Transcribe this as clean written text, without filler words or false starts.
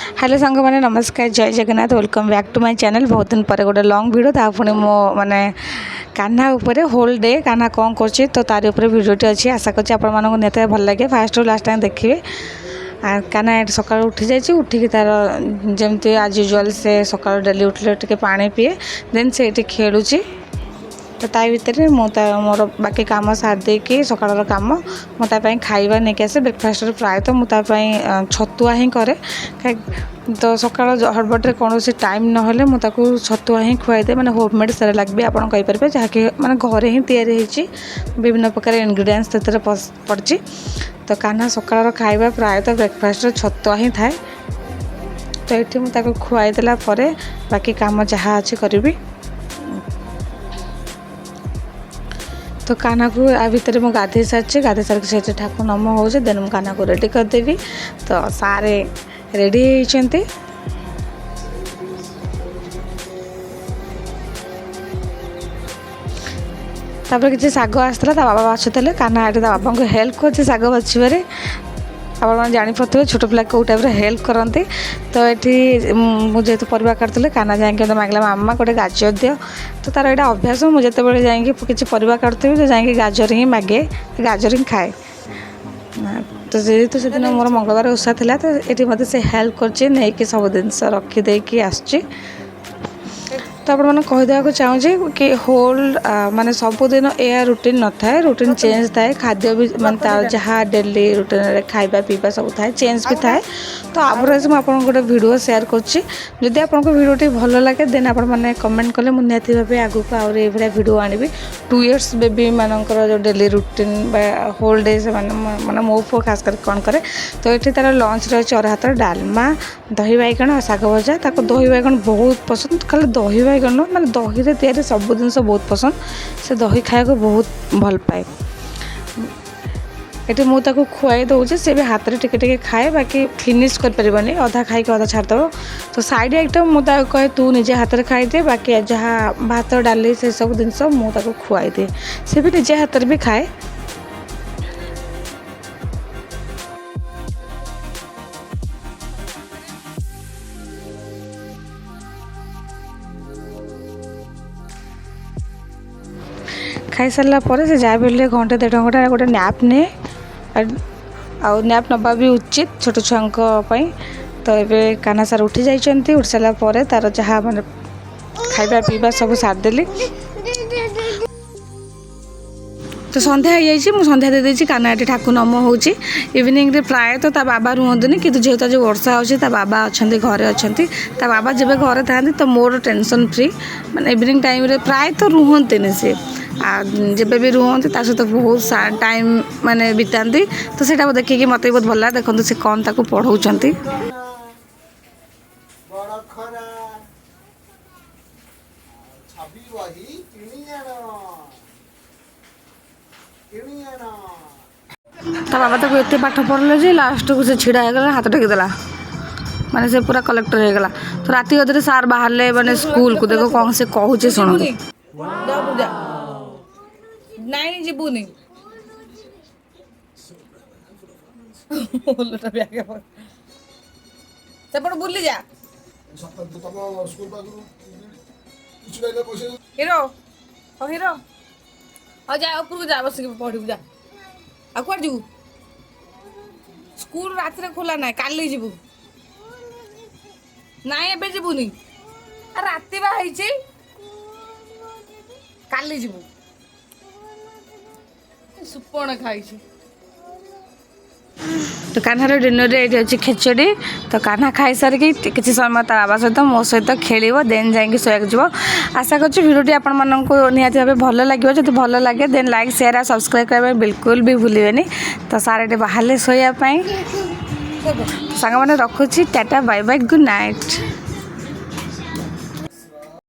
Hello सांग मैंने नमस्कार जय Jagannath welcome back to my channel. बहुत दिन पर गोटे लॉन्ग वीडियो ता पुणी मो माने कान्हा उपरे होल डे कान्हा कौन कर तो तार उपरे वीडियोटी अच्छी आशा करছি ଆପଣମାନଙ୍କୁ ନିହାତି ଭଲ ଲାଗେ ଫାଷ୍ଟରୁ ଲାଷ୍ଟ टाइम ଦେଖିବେ। କାନ୍हा ଏଠି ସକାଳୁ ଉଠି ଯାଇଛି ଉଠିକି ତାର ଯେମିତି ଆଜ ୟୁଜୁଆଲ ସେ ସକାଳୁ ଡେଲି ଉଠିଲେ ଟିକେ ପାଣି ପିଏ ଦେନ୍ ସେ ଏଠି ଖେଳୁଛି। तो ता भितर मोर बाकी कम सारी देकी सकाल कम मुझे खाଇବା नहीं आसे ब्रेकफास्ट प्रायतः मुझे छतुआ ही करे तो सकाल हड़बड़े कौन टाइम ना मुझे छतुआ ही खुआईदे मैंने होममेड सेरेलाक भी आपड़ कहींपारे जहाँकि मैंने घरे ही तैयारी विभिन्न प्रकार इनग्रेडिएंट्स पड़ी। तो कान्हा सकाल खाଇବା प्रायतः ब्रेकफास्ट छतुआ ही थाए। तो ये मुझे खुआईदेला बाकी कम जहाँ अच्छी करी। तो कान्हा को आ भितर मुझे गाधे सारी गाधे सारे ठाकुर नम हो देन मुझे कान्हा को रेडी करदेवी। तो सारे रेडी होती तापर किसी शाग आसला बाबा बाछुले कान्हा ये बाबा को हेल्प कर शाग बाछवे आप जापे छोट पिला कौ टाइप हेल्प करती। तो ये मुझे परिवा काटुले कान्हा जाए मांगला मामा गोटे गाजर दियो। तो तार यहाँ अभ्यास मुझे जाए किसी परिवा काटुथी तो जाए गाजर ही मागे गाजर ही खाए। तो जेहेतु से दिन मोर मंगलवार ओषा था तो ये मत से हेल्प कर सब जिनस रखीदे आसुची। तो आप कहीदेक चाहूँगी कि होल माने सबुदिन या रुटीन न थाए रुटीन चेंज थाए खाद्य भी माने जहाँ डेली रुटीन खाଇବା पीवा सब थाए चेंज भी थाए। तो एवरेज मुझे गोटे वीडियो शेयर करुँगी आपको वीडियोटी भल लगे देन आप कमेंट कले मुझे निहती भाव आगू आगे वीडियो आनी 2 years बेबी मानकर जो डेली रुटीन होल डे से माने मो पु खास कर कौन करे। तो ये तार लंच रही अरहा भात डालमा दही बैगण और शाग भजा ताको दही बैगण बहुत पसंद खाली दही बैगण न मैंने दही रे तैयारी सब जिन बहुत पसंद से दही खाया बहुत भल पाए। ये मुझे खुआई दूचे सी भी हाथ में टिके खाए बाकी फिनिश कर अधा खाई अधा छाड़देव। तो साइड आइटम मुझे कहे तू निजे हाथ में खाईदे बाकी जहाँ भात डाली से सब जिनस मुझे खुआई दिए सी भी निजे हाथ में भी खाए। खाई सारा पर से जहाँ भी घंटे 1.5 घंटा गोटे नैप ने आउ नैप नवा भी उचित छोट छुआं। तो ये कान्हा सार उठी जाइए उठी सारापर तार जहाँ मैंने खाଇବା पीवा सब सारदेली। तो संध्या हो संध्या दे देती कान्हा ये ठाकुर नम हो इवनिंग प्रायतः ता बाबा रुहतुनि कि जेहेतु आज वर्षा हो बाबा अच्छा घरे अच्छा बाबा जब घरे था तो मोर टेंशन फ्री माने इवनिंग टाइम प्रायतः रुहतनि सी जब भी रुहती सहित बहुत टाइम माने बिताती। तो सेटा देखिए मत बहुत भल लगे देखो से कौन ताको पढ़ाऊँच। ता बाबा ताको एत पाठ पढ़ले जे लास्ट को से छिड़ा होगला हाथ टेकदेला माने से पूरा कलेक्टर होगला। तो राति अधे सार बाहर माने स्कूल को देखो कौन से कहूचे शुणु नहीं जीवनी सेपट बुली जा हिरो हिरो जा उपरको जा बस पढ़ू जा आ कुआर जीवु स्कूल रात खोला ना काली जीवु ना एबे जीवुनी राति बाई काली जीवु सुपण खाई। तो कान्हार डिनर ये अच्छी खेचड़ी। तो कान्हा खाई सारिकी किसी समय ता बाबा सहित मो सहित खेल देन जाकि शोक जीव। आशा कर भिडियोटी आपको निहाती भाव भल लगे जो भल लगे देन लाइक शेयर और सब्सक्राइब करने बिल्कुल भी भूलें। तो सारे बाहर शोयापाई सांग मैंने रखुची tata bye bye good night.